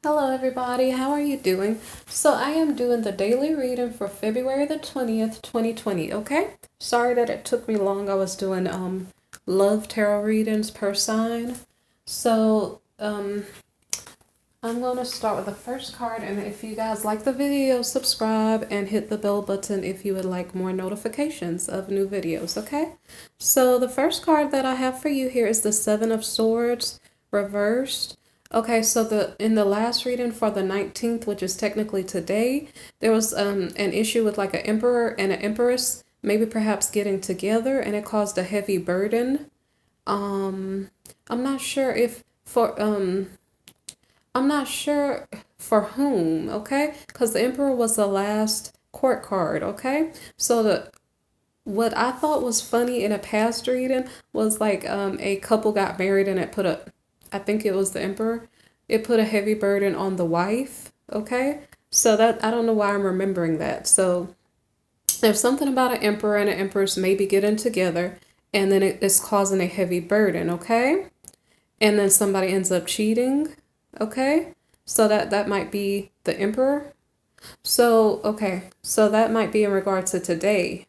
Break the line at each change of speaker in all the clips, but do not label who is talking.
Hello everybody, how are you doing? So I am doing the daily reading for February the 20th, 2020, okay? Sorry that it took me long. I was doing love tarot readings per sign. So I'm going to start with the first card, and if you guys like the video, subscribe and hit the bell button if you would like more notifications of new videos, okay? So the first card that I have for you here is the Seven of Swords reversed. Okay, so in the last reading for the 19th, which is technically today, there was an issue with like an emperor and an empress, maybe perhaps getting together, and it caused a heavy burden. I'm not sure if for I'm not sure for whom, okay? Because the emperor was the last court card, okay? So what I thought was funny in a past reading was like a couple got married and I think it was the emperor, it put a heavy burden on the wife, okay? So that, I don't know why I'm remembering that. So there's something about an emperor and an empress maybe getting together, and then it's causing a heavy burden, okay? And then somebody ends up cheating, okay? So that might be the emperor. So, okay, so that might be in regard to today,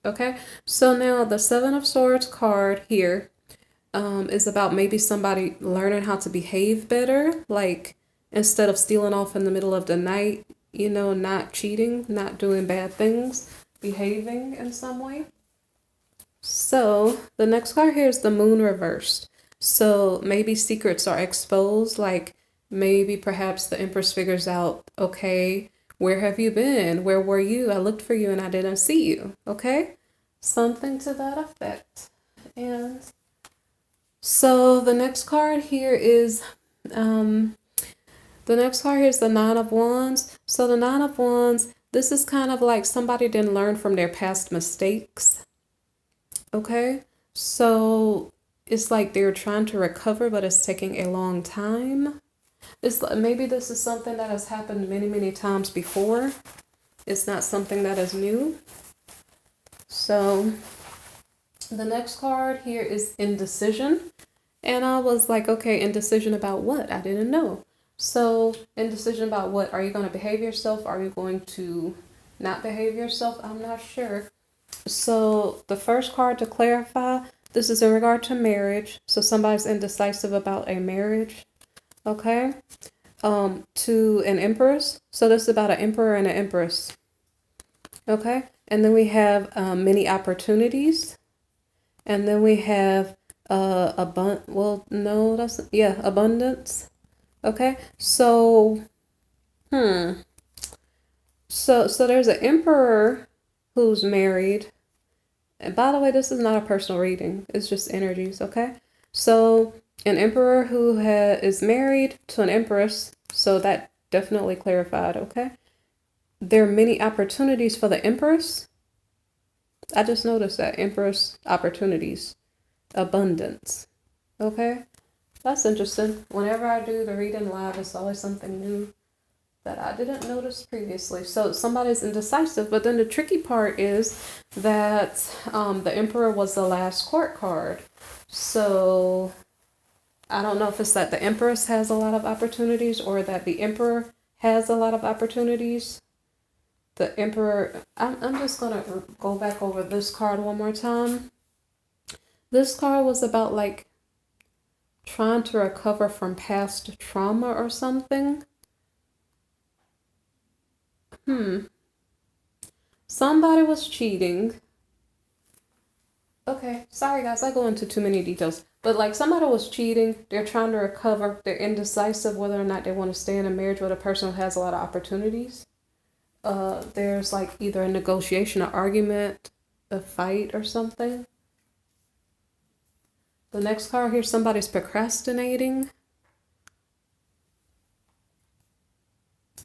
okay? So now the Seven of Swords card here is about maybe somebody learning how to behave better, like instead of stealing off in the middle of the night, you know, not cheating, not doing bad things, behaving in some way. So the next card here is the Moon reversed. So maybe secrets are exposed, like maybe perhaps the Empress figures out, okay, where have you been? Where were you? I looked for you and I didn't see you, okay? Something to that effect. And so the next card here is the Nine of Wands. So the Nine of Wands, this is kind of like somebody didn't learn from their past mistakes. Okay, so it's like they're trying to recover, but it's taking a long time. Maybe this is something that has happened many, many times before. It's not something that is new. So the next card here is indecision. And I was like, okay, indecision about what? I didn't know. So indecision about what? Are you going to behave yourself? Are you going to not behave yourself? I'm not sure. So the first card to clarify, this is in regard to marriage. So somebody's indecisive about a marriage. Okay. To an empress. So this is about an emperor and an empress. Okay. And then we have many opportunities. And then we have abundance. Okay. So so there's an emperor who's married. And by the way, this is not a personal reading. It's just energies, okay? So an emperor who is married to an empress. So that definitely clarified, okay? There are many opportunities for the empress. I just noticed that. Empress, opportunities, abundance, okay? That's interesting. Whenever I do the reading live, it's always something new that I didn't notice previously. So somebody's indecisive, but then the tricky part is that the Emperor was the last court card. So I don't know if it's that the Empress has a lot of opportunities or that the Emperor has a lot of opportunities. The Emperor, I'm just going to go back over this card one more time. This card was about like trying to recover from past trauma or something. Somebody was cheating. Okay, sorry guys, I go into too many details. But like somebody was cheating, they're trying to recover, they're indecisive whether or not they want to stay in a marriage with a person who has a lot of opportunities. There's like either a negotiation, an argument, a fight or something. The next card here, somebody's procrastinating.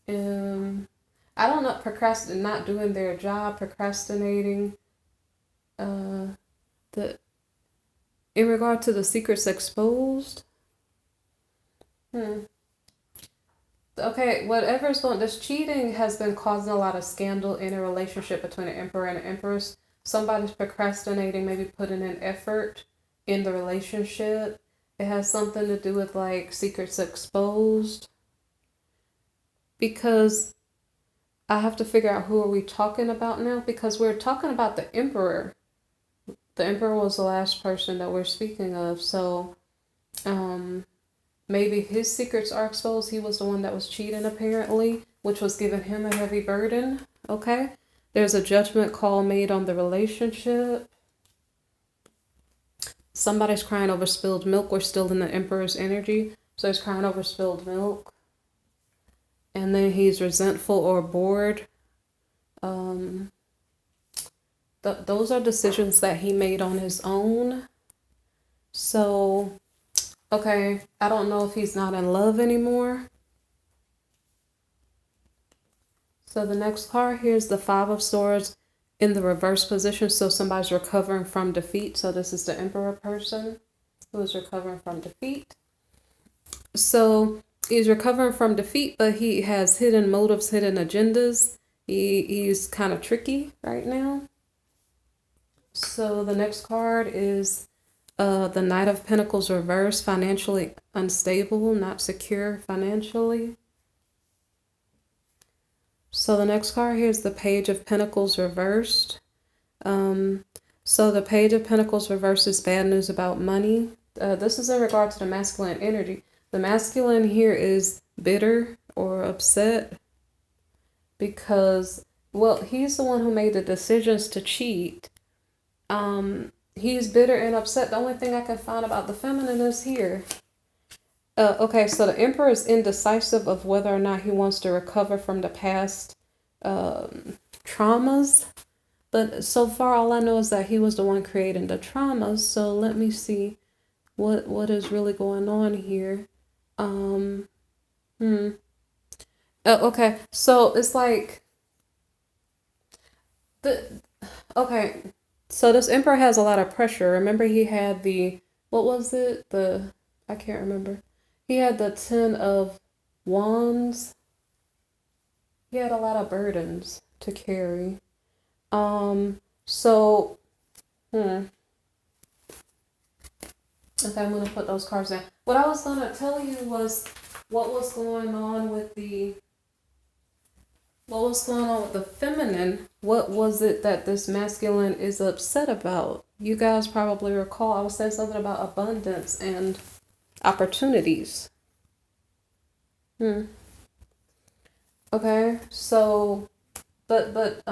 I don't know, not doing their job, procrastinating. In regard to the secrets exposed. Okay, this cheating has been causing a lot of scandal in a relationship between an emperor and an empress. Somebody's procrastinating, maybe putting in effort in the relationship. It has something to do with like secrets exposed. because I have to figure out who are we talking about now, because we're talking about the Emperor. The Emperor was the last person that we're speaking of. So maybe his secrets are exposed. He was the one that was cheating, apparently, which was giving him a heavy burden. Okay. There's a judgment call made on the relationship. Somebody's crying over spilled milk. We're still in the Emperor's energy. So he's crying over spilled milk. And then he's resentful or bored. Those are decisions that he made on his own. So, okay, I don't know if he's not in love anymore. So the next card here is the Five of Swords in the reverse position. So somebody's recovering from defeat. So this is the Emperor person who is recovering from defeat. So he's recovering from defeat, but he has hidden motives, hidden agendas. He's kind of tricky right now. So the next card is the Knight of Pentacles reversed, financially unstable, not secure financially. So the next card here is the Page of Pentacles reversed. So the Page of Pentacles reversed is bad news about money. This is in regard to the masculine energy. The masculine here is bitter or upset because, well, he's the one who made the decisions to cheat. He's bitter and upset. The only thing I can find about the feminine is here. Okay, so the Emperor is indecisive of whether or not he wants to recover from the past traumas. But so far, all I know is that he was the one creating the traumas. So let me see what is really going on here. Okay, so it's like okay, so this Emperor has a lot of pressure. Remember, he had what was it? I can't remember. He had the 10 of Wands. He had a lot of burdens to carry. So, okay, I'm going to put those cards down. What I was going to tell you was what was going on with the feminine. What was it that this masculine is upset about? You guys probably recall I was saying something about abundance and opportunities. Okay, so, but,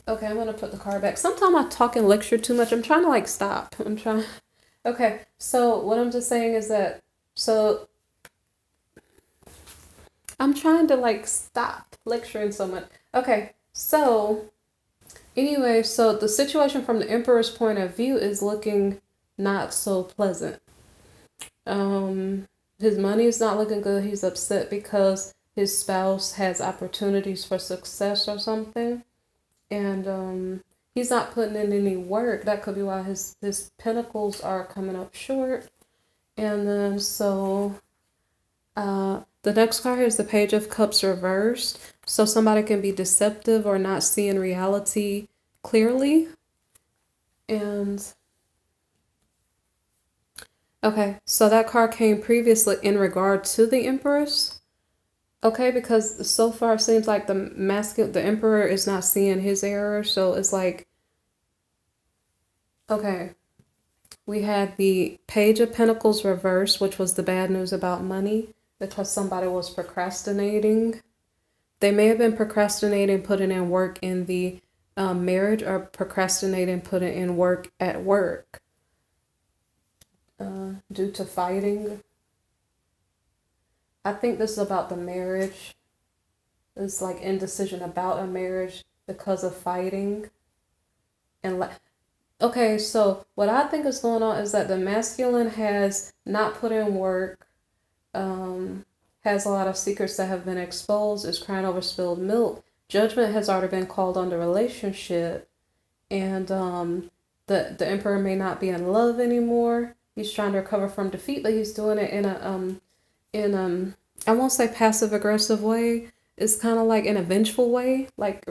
okay, I'm gonna put the card back. Sometimes I talk and lecture too much. I'm trying to like stop. Okay, so what I'm just saying is that, so I'm trying to like stop lecturing so much. Okay, so anyway, so the situation from the Emperor's point of view is looking not so pleasant. His money is not looking good. He's upset because his spouse has opportunities for success or something. And he's not putting in any work. That could be why his pentacles are coming up short. And then so the next card is the Page of Cups reversed. So somebody can be deceptive or not seeing reality clearly. And okay, so that card came previously in regard to the Empress. Okay, because so far it seems like the Emperor is not seeing his error. So it's like, okay, we had the Page of Pentacles reversed, which was the bad news about money because somebody was procrastinating. They may have been procrastinating putting in work in the marriage or procrastinating putting in work at work due to fighting. I think this is about the marriage. It's like indecision about a marriage because of fighting. And okay, so what I think is going on is that the masculine has not put in work, has a lot of secrets that have been exposed, is crying over spilled milk. Judgment has already been called on the relationship. And the Emperor may not be in love anymore. He's trying to recover from defeat, but he's doing it in I won't say passive aggressive way. It's kind of like in a vengeful way, like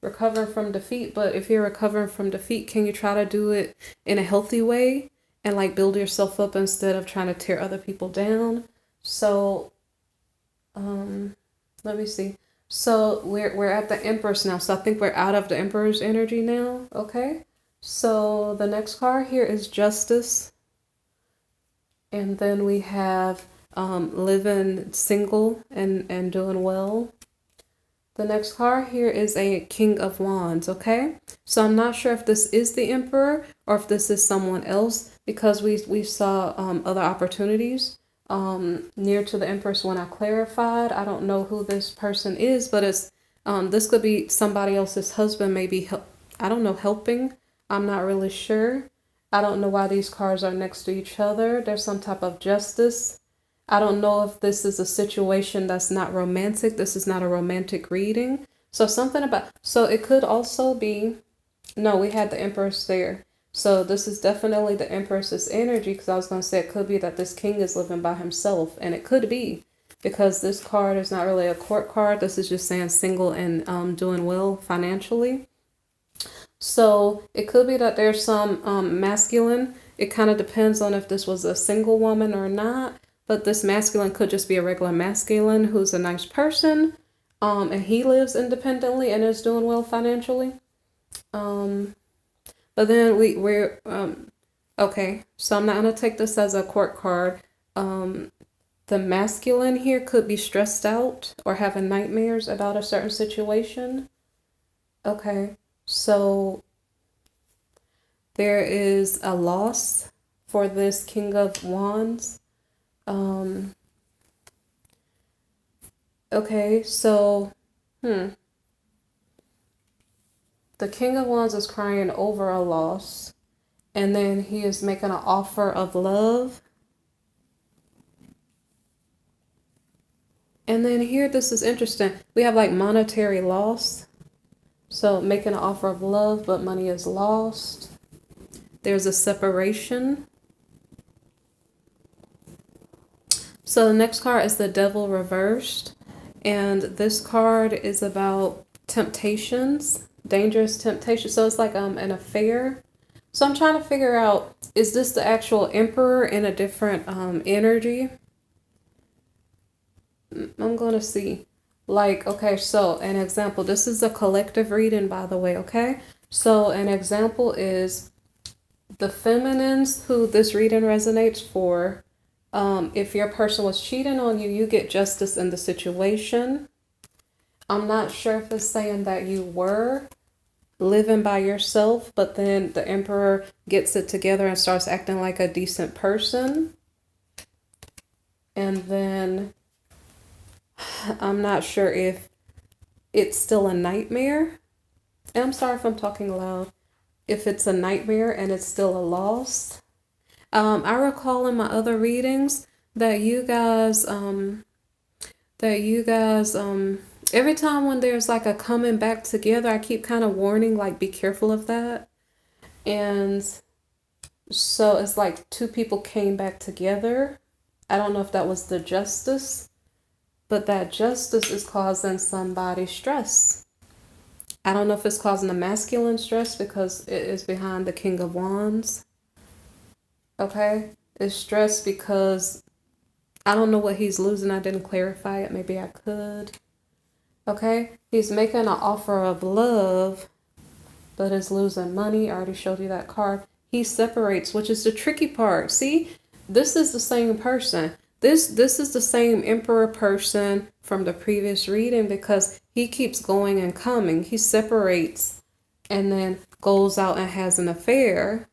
recovering from defeat. But if you're recovering from defeat, can you try to do it in a healthy way and like build yourself up instead of trying to tear other people down? So Let me see. So we're at the Empress now. So I think we're out of the Emperor's energy now. Okay. So the next card here is Justice. And then we have living single and doing well. The next card here is a King of Wands, okay? So I'm not sure if this is the Emperor or if this is someone else, because we saw other opportunities near to the Empress when I clarified. I don't know who this person is, but it's this could be somebody else's husband, maybe I don't know, helping. I'm not really sure. I don't know why these cards are next to each other. There's some type of justice. I don't know if this is a situation that's not romantic. This is not a romantic reading. So something about, so it could also be, no, we had the Empress there. So this is definitely the Empress's energy, because I was going to say it could be that this king is living by himself. And it could be, because this card is not really a court card. This is just saying single and doing well financially. So it could be that there's some masculine. It kind of depends on if this was a single woman or not. But this masculine could just be a regular masculine who's a nice person, and he lives independently and is doing well financially. But then we're okay. So I'm not gonna take this as a court card. The masculine here could be stressed out or having nightmares about a certain situation. Okay, so there is a loss for this King of Wands. Okay, so, the King of Wands is crying over a loss, and then he is making an offer of love. And then here, this is interesting. We have like monetary loss. So making an offer of love, but money is lost. There's a separation. So the next card is the Devil reversed. And this card is about temptations, dangerous temptations. So it's like an affair. So I'm trying to figure out, is this the actual Emperor in a different energy? I'm going to see. Like, okay, so an example. This is a collective reading, by the way, okay? So an example is the feminines who this reading resonates for. If your person was cheating on you, you get justice in the situation. I'm not sure if it's saying that you were living by yourself, but then the Emperor gets it together and starts acting like a decent person. And then I'm not sure if it's still a nightmare. And I'm sorry if I'm talking loud. If it's a nightmare and it's still a loss. I recall in my other readings that you guys, every time when there's like a coming back together, I keep kind of warning, like, be careful of that. And so it's like two people came back together. I don't know if that was the justice, but that justice is causing somebody stress. I don't know if it's causing the masculine stress because it is behind the King of Wands. Okay, it's stress because I don't know what he's losing. I didn't clarify it. Maybe I could. Okay, he's making an offer of love, but is losing money. I already showed you that card. He separates, which is the tricky part. See, this is the same person. This is the same Emperor person from the previous reading, because he keeps going and coming. He separates and then goes out and has an affair.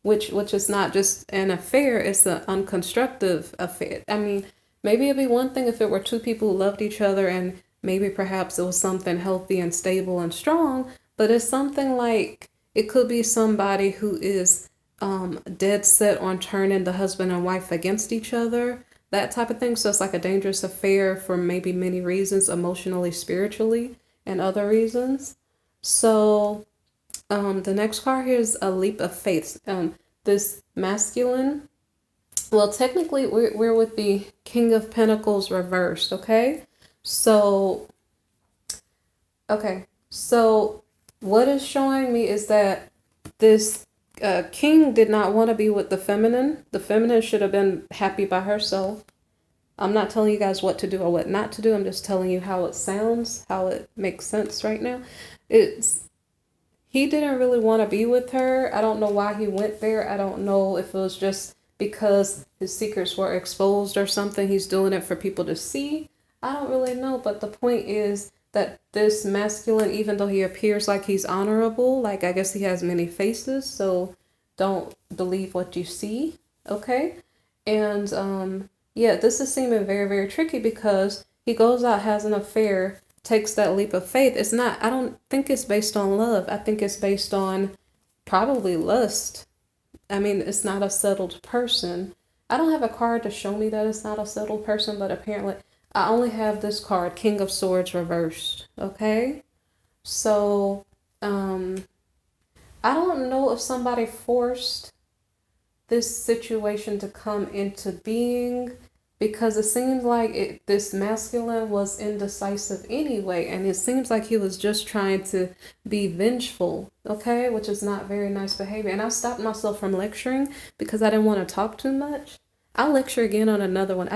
Which is not just an affair, it's an unconstructive affair. I mean, maybe it'd be one thing if it were two people who loved each other and maybe perhaps it was something healthy and stable and strong, but it's something like, it could be somebody who is dead set on turning the husband and wife against each other, that type of thing. So it's like a dangerous affair for maybe many reasons, emotionally, spiritually, and other reasons. So the next card here is a leap of faith. This masculine, well, technically we're with the King of Pentacles reversed, okay? So, what is showing me is that this king did not want to be with the feminine. The feminine should have been happy by herself. I'm not telling you guys what to do or what not to do. I'm just telling you how it sounds, how it makes sense right now. It's He didn't really want to be with her. I don't know why he went there. I don't know if it was just because his secrets were exposed or something. He's doing it for people to see. I don't really know, but the point is that this masculine, even though he appears like he's honorable, like I guess he has many faces, so don't believe what you see, okay? And yeah, this is seeming very, very tricky because he goes out, has an affair, takes that leap of faith. It's not, I don't think it's based on love. I think it's based on probably lust. I mean, it's not a settled person. I don't have a card to show me that it's not a settled person, but apparently I only have this card, King of Swords reversed. Okay? So, I don't know if somebody forced this situation to come into being because it seems like this masculine was indecisive anyway, and it seems like he was just trying to be vengeful, okay, which is not very nice behavior. And I stopped myself from lecturing because I didn't want to talk too much. I'll lecture again on another one.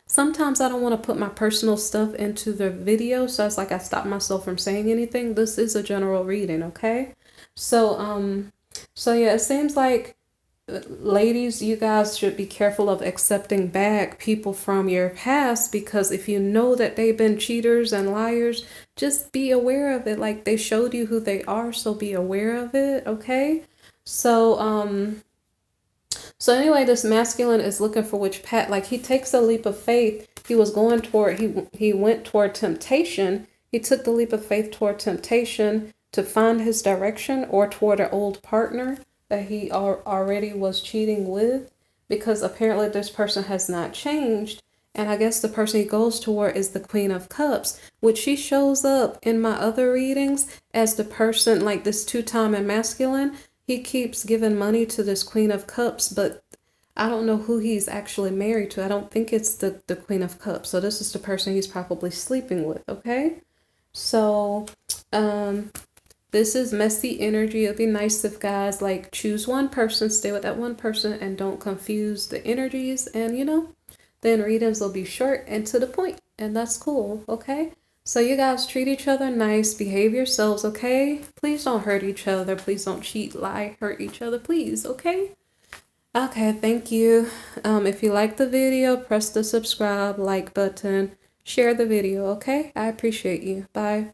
Sometimes I don't want to put my personal stuff into the video, so it's like I stopped myself from saying anything. This is a general reading, okay? So yeah, it seems like ladies, you guys should be careful of accepting back people from your past because if you know that they've been cheaters and liars, just be aware of it. Like they showed you who they are, so be aware of it, okay? So anyway, this masculine is looking for which path. Like he takes a leap of faith. He went toward temptation. He took the leap of faith toward temptation to find his direction or toward an old partner that he already was cheating with because apparently this person has not changed. And I guess the person he goes toward is the Queen of Cups, which she shows up in my other readings as the person like this two-time and masculine. He keeps giving money to this Queen of Cups, but I don't know who he's actually married to. I don't think it's the Queen of Cups. So this is the person he's probably sleeping with, okay? So, this is messy energy. It'd be nice if guys like choose one person, stay with that one person, and don't confuse the energies. And then readings will be short and to the point, and that's cool, okay? So you guys treat each other nice, behave yourselves, okay? Please don't hurt each other. Please don't cheat, lie, hurt each other, please, okay? Okay, thank you. If you like the video, press the subscribe, like button, share the video, okay? I appreciate you. Bye.